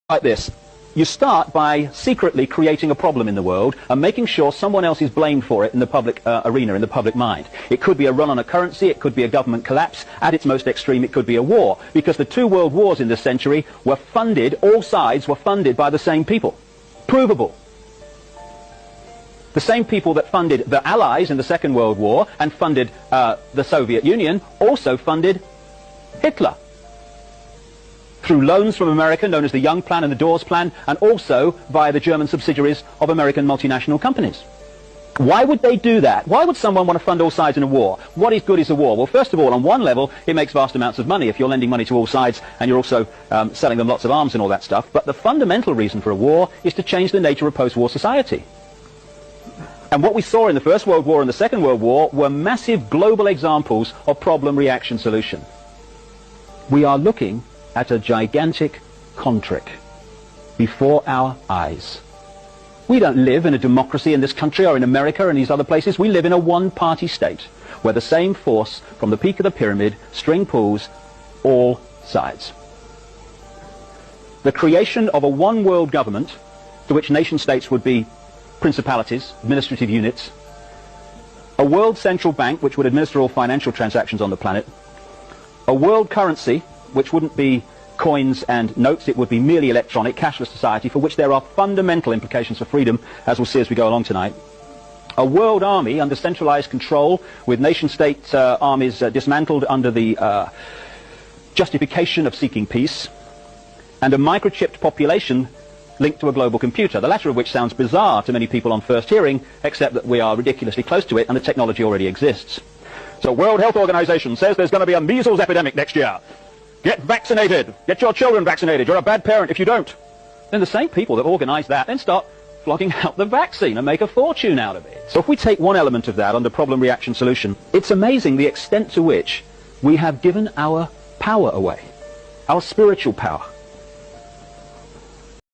like this. You start by secretly creating a problem in the world and making sure someone else is blamed for it in the public arena, in the public mind. It could be a run on a currency, it could be a government collapse, at its most extreme it could be a war, because the two world wars in this century were funded, all sides were funded by the same people. Provable. The same people that funded the Allies in the Second World War and funded the Soviet Union also funded Hitler. Through loans from America, known as the Young Plan and the Dawes Plan, and also via the German subsidiaries of American multinational companies. Why would they do that? Why would someone want to fund all sides in a war? What is good is a war? Well, first of all, on one level, it makes vast amounts of money if you're lending money to all sides and you're also selling them lots of arms and all that stuff. But the fundamental reason for a war is to change the nature of post-war society. And what we saw in the First World War and the Second World War were massive global examples of problem-reaction-solution. We are looking at a gigantic con-trick before our eyes. We don't live in a democracy in this country or in America or in these other places. We live in a one-party state where the same force from the peak of the pyramid string pulls all sides. The creation of a one-world government to which nation-states would be principalities, administrative units, a world central bank which would administer all financial transactions on the planet, a world currency which wouldn't be coins and notes, it would be merely electronic, cashless society, for which there are fundamental implications for freedom, as we'll see as we go along tonight. A world army under centralized control, with nation-state armies dismantled under the justification of seeking peace, and a microchipped population linked to a global computer, the latter of which sounds bizarre to many people on first hearing, except that we are ridiculously close to it and the technology already exists. So World Health Organization says there's going to be a measles epidemic next year. Get vaccinated. Get your children vaccinated. You're a bad parent if you don't. Then the same people that organize that then start flogging out the vaccine and make a fortune out of it. So if we take one element of that under problem, reaction, solution, it's amazing the extent to which we have given our power away, our spiritual power.